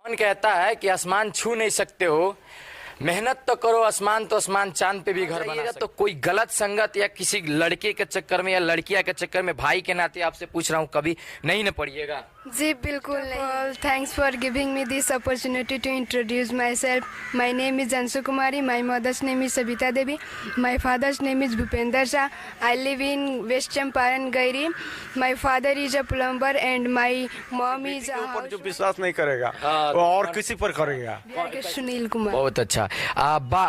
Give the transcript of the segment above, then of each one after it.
कौन कहता है कि आसमान छू नहीं सकते हो, मेहनत तो करो आसमान तो आसमान चांद पे भी घर बनाएगा। तो कोई गलत संगत या किसी लड़के के चक्कर में या लड़कियां के चक्कर में, भाई के नाते आपसे पूछ रहा हूँ, कभी नहीं न पड़िएगा? जी बिल्कुल नहीं। Thanks for giving me this opportunity to introduce myself. My name is Anshu Kumari, my mother's name is Savita Devi, my father's name is Bhupendra Shah. I live in West Champaran गैरी। My father is a plumber and my mom is जो विश्वास नहीं करेगा वो और किसी पर करेगा। सुनील कुमार। बहुत अच्छा।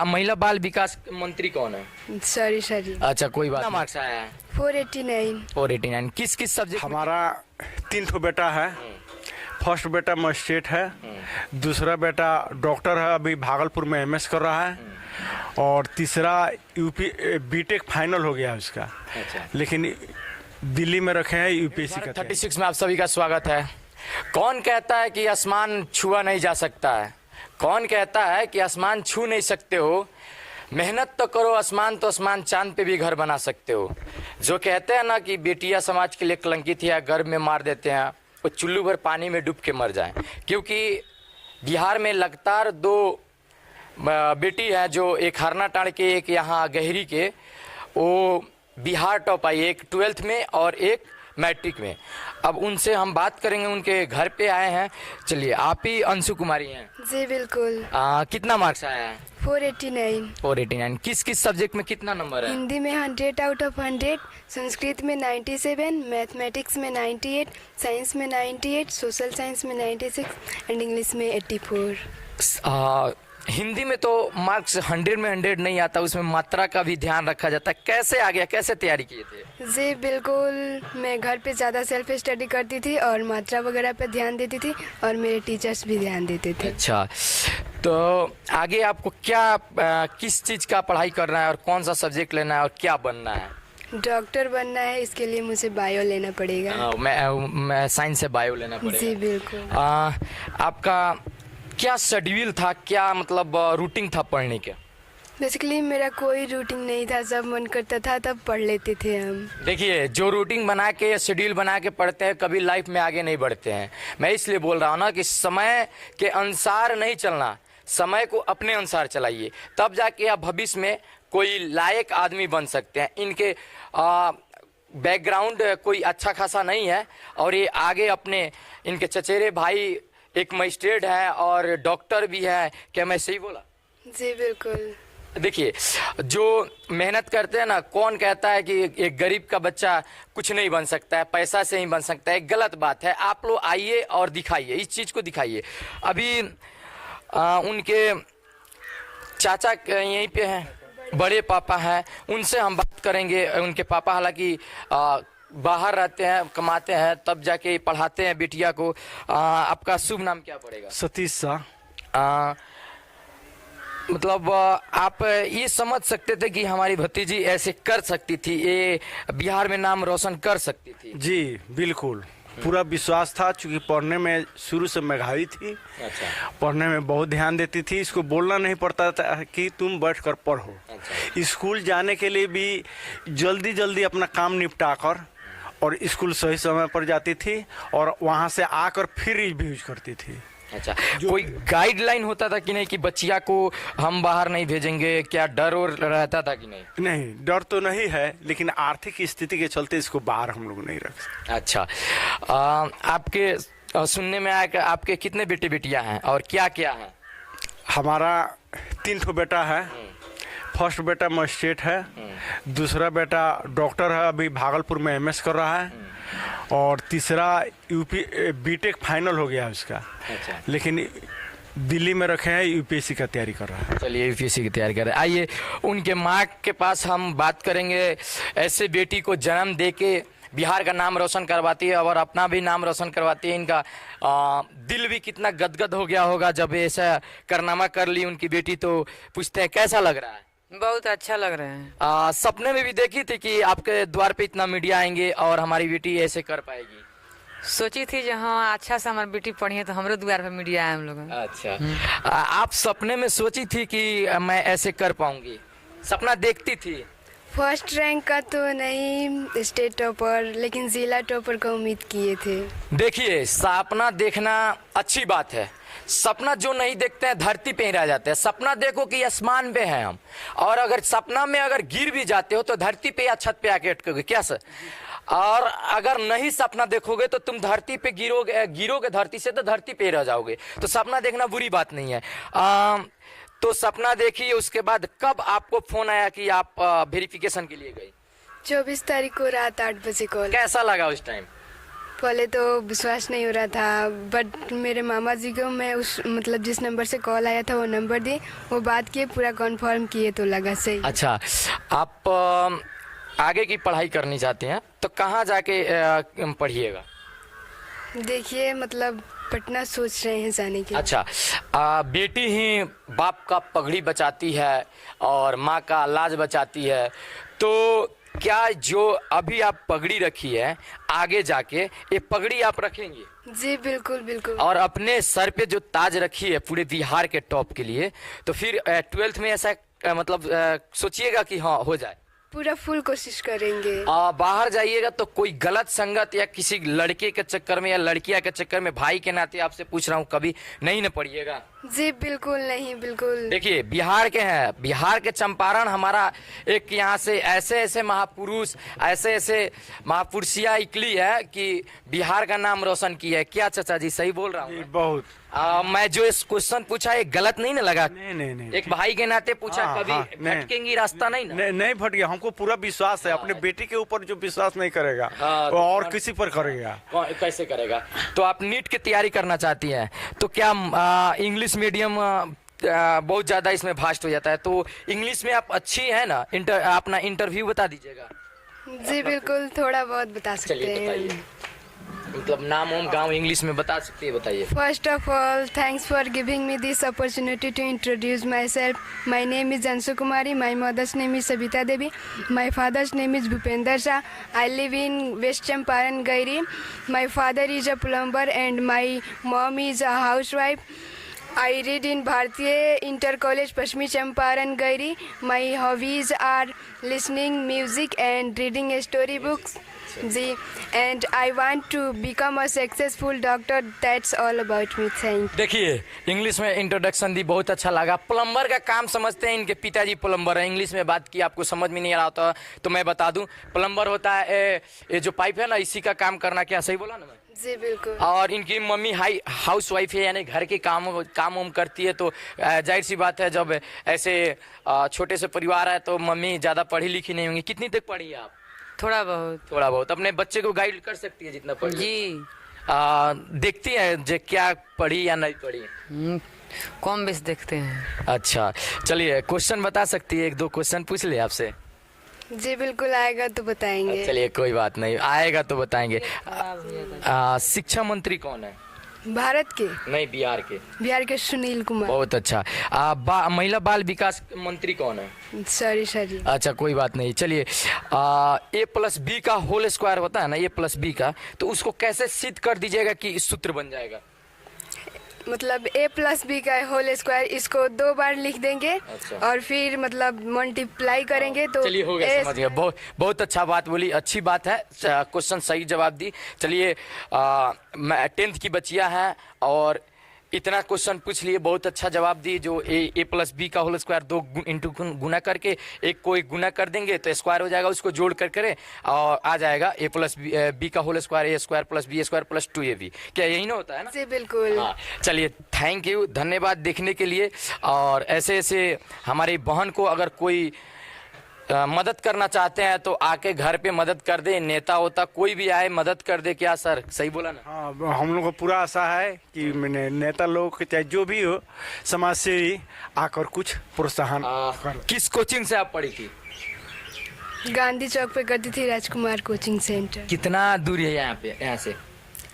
महिला बाल विकास मंत्री कौन है? सॉरी। अच्छा कोई बात। मार्क्स आया है? 489। किस सब्जेक्ट? हमारा 3 ठो बेटा है। फर्स्ट बेटा मजिस्ट्रेट है, दूसरा बेटा डॉक्टर है, अभी भागलपुर में एमएस कर रहा है, और तीसरा यूपी बीटेक फाइनल हो गया है उसका। अच्छा। लेकिन दिल्ली में रखे हैं यूपीएससी का। 36 में आप सभी का स्वागत है। कौन कहता है कि आसमान छुआ नहीं जा सकता है? कौन कहता है कि आसमान छू नहीं सकते हो, मेहनत तो करो आसमान तो आसमान चांद पे भी घर बना सकते हो। जो कहते हैं ना कि बेटियां समाज के लिए कलंकित है, गर्भ में मार देते हैं, वो चुल्लू भर पानी में डूब के मर जाएं। क्योंकि बिहार में लगातार 2 बेटी हैं, जो एक हरनाटाड़ के, एक यहाँ गहरी के, वो बिहार टॉप आई, एक 12th में और एक मैट्रिक में। अब उनसे हम बात करेंगे, उनके घर पे आए हैं। चलिए, आप ही अंशु कुमारी हैं? जी बिल्कुल। कितना मार्क्स आया है? 489। किस सब्जेक्ट में कितना नंबर है? हिंदी में 100 आउट ऑफ 100, संस्कृत में 97, मैथमेटिक्स में 98, साइंस में 98, सोशल साइंस में 96 एंड इंग्लिश में 84। हिंदी में तो मार्क्स 100 में 100 नहीं आता, उसमें मात्रा का भी ध्यान रखा जाता है। कैसे आ गया, कैसे तैयारी किए थे? जी बिल्कुल, मैं घर पे ज़्यादा सेल्फ स्टडी करती थी और मात्रा वगैरह पे ध्यान देती थी, और मेरे टीचर्स भी ध्यान देते थे। अच्छा, तो आगे आपको क्या किस चीज़ का पढ़ाई करना है और कौन सा सब्जेक्ट लेना है और क्या बनना है? डॉक्टर बनना है, इसके लिए मुझे बायो लेना पड़ेगा। मैं साइंस से बायो लेना पड़ेगा। जी बिल्कुल। आपका क्या शेड्यूल था, क्या मतलब रूटीन था पढ़ने के? बेसिकली मेरा कोई रूटीन नहीं था, जब मन करता था तब पढ़ लेते थे हम। देखिए, जो रूटीन बना के, शेड्यूल बना के पढ़ते हैं, कभी लाइफ में आगे नहीं बढ़ते हैं। मैं इसलिए बोल रहा हूँ ना कि समय के अनुसार नहीं चलना, समय को अपने अनुसार चलाइए, तब जाके आप भविष्य में कोई लायक आदमी बन सकते हैं। इनके बैकग्राउंड कोई अच्छा खासा नहीं है, और ये आगे अपने, इनके चचेरे भाई एक मजिस्ट्रेट है और डॉक्टर भी है। क्या मैं सही बोला? जी बिल्कुल। देखिए, जो मेहनत करते हैं ना, कौन कहता है कि एक गरीब का बच्चा कुछ नहीं बन सकता है, पैसा से ही बन सकता है? गलत बात है। आप लोग आइए और दिखाइए, इस चीज़ को दिखाइए। अभी उनके चाचा यहीं पे हैं, बड़े पापा हैं, उनसे हम बात करेंगे। उनके पापा हालांकि बाहर रहते हैं, कमाते हैं, तब जाके पढ़ाते हैं बिटिया को। आपका शुभ नाम क्या पड़ेगा? सतीश शाह। मतलब आप ये समझ सकते थे कि हमारी भतीजी ऐसे कर सकती थी, ये बिहार में नाम रोशन कर सकती थी? जी बिल्कुल, पूरा विश्वास था, चूँकि पढ़ने में शुरू से मेधावी थी। अच्छा। पढ़ने में बहुत ध्यान देती थी, इसको बोलना नहीं पड़ता था कि तुम बैठकर पढ़ो। अच्छा। स्कूल जाने के लिए भी जल्दी जल्दी अपना काम निपटा कर और स्कूल सही समय पर जाती थी, और वहाँ से आकर फिर रिव्यूज करती थी। अच्छा, कोई गाइडलाइन होता था कि नहीं कि बच्चिया को हम बाहर नहीं भेजेंगे? क्या डर और रहता था कि नहीं? नहीं, डर तो नहीं है, लेकिन आर्थिक स्थिति के चलते इसको बाहर हम लोग नहीं रख सकते। अच्छा, आपके सुनने में आया कि आपके कितने बेटे बेटियां हैं और क्या क्या हैं? हमारा 3 ठो बेटा है। फर्स्ट बेटा मजिस्ट्रेट है, दूसरा बेटा डॉक्टर है, अभी भागलपुर में एमएस कर रहा है, और तीसरा बीटेक फाइनल हो गया है उसका। अच्छा। लेकिन दिल्ली में रखे हैं, यूपीएससी का तैयारी कर रहा है। चलिए, यूपीएससी की तैयारी कर रहे हैं। आइए उनके माँ के पास हम बात करेंगे। ऐसे बेटी को जन्म दे के बिहार का नाम रोशन करवाती है और अपना भी नाम रोशन करवाती है। इनका दिल भी कितना गदगद हो गया होगा जब ऐसा कारनामा कर ली उनकी बेटी। तो पूछते हैं कैसा लग रहा है? बहुत अच्छा लग रहा है। सपने में भी देखी थी कि आपके द्वार पे इतना मीडिया आएंगे और हमारी बेटी ऐसे कर पाएगी? सोची थी जो हाँ अच्छा से हमारी बेटी पढ़ी है तो हमरो द्वार पे मीडिया आए हम लोग। अच्छा, आप सपने में सोची थी कि मैं ऐसे कर पाऊंगी? सपना देखती थी? फर्स्ट रैंक का तो नहीं, स्टेट टॉपर, लेकिन जिला टॉपर का उम्मीद किए थे। देखिए, सपना देखना अच्छी बात है। सपना जो नहीं देखते हैं धरती पे ही रह जाते हैं। सपना देखो कि आसमान पे हैं हम, और अगर सपना में अगर गिर भी जाते हो तो धरती पे या छत पे आके अटकोगे क्या सर? और अगर नहीं सपना देखोगे तो तुम धरती पे गिरोगे धरती से तो धरती पे ही रह जाओगे। तो सपना देखना बुरी बात नहीं है। तो सपना देखिए, उसके बाद कब आपको फोन आया कि आप वेरिफिकेशन के लिए गई? 24 तारीख को रात 8 बजे कॉल। कैसा लगा उस टाइम? पहले तो विश्वास नहीं हो रहा था, बट मेरे मामा जी को मैं उस मतलब जिस नंबर से कॉल आया था वो नंबर दी, वो बात किए, पूरा कंफर्म किए तो लगा सही। अच्छा, आप आगे की पढ़ाई करनी चाहते हैं तो कहाँ जाके पढ़िएगा? देखिए मतलब पटना सोच रहे हैं जाने के लिए। अच्छा, बेटी ही बाप का पगड़ी बचाती है और माँ का लाज बचाती है, तो क्या जो अभी आप पगड़ी रखी है आगे जाके ये पगड़ी आप रखेंगे? जी बिल्कुल बिल्कुल। और अपने सर पे जो ताज रखी है पूरे बिहार के टॉप के लिए, तो फिर 12th में ऐसा मतलब सोचिएगा कि हाँ हो जाए? पूरा फुल कोशिश करेंगे। बाहर जाइएगा तो कोई गलत संगत या किसी लड़के के चक्कर में या लड़कियां के चक्कर में, भाई के नाते आपसे पूछ रहा हूँ, कभी नहीं न पड़िएगा? जी बिल्कुल नहीं, बिल्कुल। देखिए, बिहार के हैं, बिहार के चंपारण हमारा एक यहाँ से ऐसे ऐसे महापुरुष, ऐसे ऐसे महापुरुषिया निकली है कि बिहार का नाम रोशन किया है। क्या चाचा जी सही बोल रहा हूँ? बहुत। मैं जो इस क्वेश्चन पूछा ये गलत नहीं ना लगा? नहीं। एक भाई के नाते पूछा। हाँ, कभी हाँ, नहीं। भटकेंगी रास्ता नहीं ना? नहीं भटके, हमको पूरा विश्वास है। अपने बेटी के ऊपर जो विश्वास नहीं करेगा हाँ, वो और किसी पर करेगा। कैसे करेगा? तो आप नीट की तैयारी करना चाहती हैं, तो क्या इंग्लिश मीडियम बहुत ज़्यादा इसमें भास्ट हो जाता है, तो इंग्लिश में आप अच्छी है ना? अपना इंटरव्यू बता दीजिएगा। जी बिल्कुल, थोड़ा बहुत बता सकते चलिए हैं। बताइए, मतलब नाम ओम गांव इंग्लिश में बता सकती है, बताइए। First of all, thanks for giving me this opportunity to introduce myself. My name is Jansu Kumari. My mother's name is Sabita Devi. My father's name is Bhupender Shah. I live in West Champaran, Gairi. My father is a plumber and my mom is a housewife. I read in Bharatiya Inter College, Pashmi Champaran, Gairi. My hobbies are listening music and reading storybooks. जी, and I want to become a successful doctor. That's all about me. Thank you. देखिए, English में introduction दी, बहुत अच्छा लगा। Plumber का काम समझते हैं, इनके पिताजी प्लम्बर है। इंग्लिश में बात की, आपको समझ में नहीं आ रहा होता तो मैं बता दूं, प्लम्बर होता है ये जो पाइप है ना, इसी का काम करना। क्या सही बोला ना मैं? जी बिल्कुल। और इनकी मम्मी हाउस वाइफ है, यानी घर के काम करती है। तो जाहिर सी बात है, जब ऐसे छोटे से परिवार है तो मम्मी ज़्यादा पढ़ी लिखी नहीं होंगी। कितनी तक पढ़ी है आप? थोड़ा बहुत। अपने बच्चे को गाइड कर सकती है जितना पढ़ी? जी। देखती है जो क्या पढ़ी या नहीं पढ़ी? कम बेस देखते हैं। अच्छा, चलिए क्वेश्चन बता सकती है? 1-2 क्वेश्चन पूछ ले आपसे। जी बिल्कुल, आएगा तो बताएंगे। चलिए कोई बात नहीं, आएगा तो बताएंगे। शिक्षा मंत्री कौन है? भारत के? नहीं, बिहार के। बिहार के सुनील कुमार। बहुत अच्छा। महिला बाल विकास मंत्री कौन है? सॉरी। अच्छा कोई बात नहीं। चलिए, A+B का होल स्क्वायर होता है ना, A+B का, तो उसको कैसे सिद्ध कर दीजिएगा कि इस सूत्र बन जाएगा? मतलब A+B का होल स्क्वायर, इसको 2 बार लिख देंगे। अच्छा। और फिर मतलब मल्टीप्लाई करेंगे तो चलिए हो गया, समझ गया। बहुत अच्छा बात बोली, अच्छी बात है, क्वेश्चन सही जवाब दी। चलिए, मैं 10th की बच्चियां हैं और इतना क्वेश्चन पूछ लिए, बहुत अच्छा जवाब दी। जो A+B का होल स्क्वायर 2 इंटू गुना करके, एक को एक गुना कर देंगे तो स्क्वायर हो जाएगा, उसको जोड़ कर करें और आ जाएगा A+B का whole square A² + B² + 2AB। क्या यही ना होता है ना? जी बिल्कुल। हाँ, चलिए थैंक यू, धन्यवाद देखने के लिए। और ऐसे ऐसे हमारी बहन को अगर कोई मदद करना चाहते हैं तो आके घर पे मदद कर दे, नेता होता कोई भी आए मदद कर दे। क्या सर सही बोला ना? हाँ, हम लोग को पूरा आशा है कि मैंने नेता लोग चाहे जो भी हो, समाज से ही आकर कुछ प्रोत्साहन कर। किस कोचिंग से आप पढ़ी थी? गांधी चौक पे करती थी, राजकुमार कोचिंग सेंटर। कितना दूर है यहाँ से?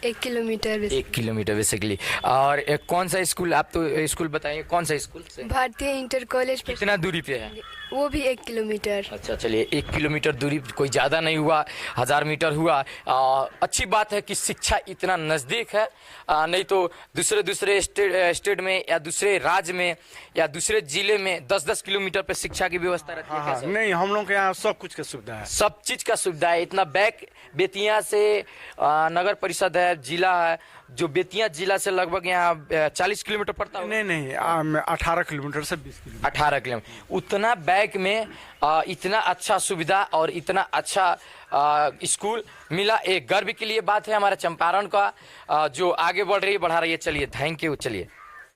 1 किलोमीटर। 1 kilometre basically. और कौन सा स्कूल, आप तो स्कूल बताइए, कौन सा स्कूल से? भारतीय इंटर कॉलेज। कितना दूरी पे है? वो भी 1 किलोमीटर। अच्छा चलिए, 1 किलोमीटर दूरी कोई ज़्यादा नहीं हुआ, 1000 मीटर हुआ। अच्छी बात है कि शिक्षा इतना नज़दीक है, नहीं तो दूसरे स्टेट में या दूसरे राज्य में या दूसरे जिले में 10-10 किलोमीटर पे शिक्षा की व्यवस्था रहती है। हाँ कैसे? नहीं, हम लोग के यहाँ सब कुछ का सुविधा है। सब चीज़ का सुविधा है। इतना बैक बेतिया से नगर परिषद है, जिला है, जो बेतिया जिला से लगभग यहाँ 40 किलोमीटर पड़ता है। नहीं 18 किलोमीटर से 20 किलोमीटर। 18 किलोमीटर उतना बैक में इतना अच्छा सुविधा और इतना अच्छा स्कूल मिला, एक गर्व के लिए बात है हमारे चंपारण का, जो आगे बढ़ा रही है। चलिए, थैंक यू। चलिए।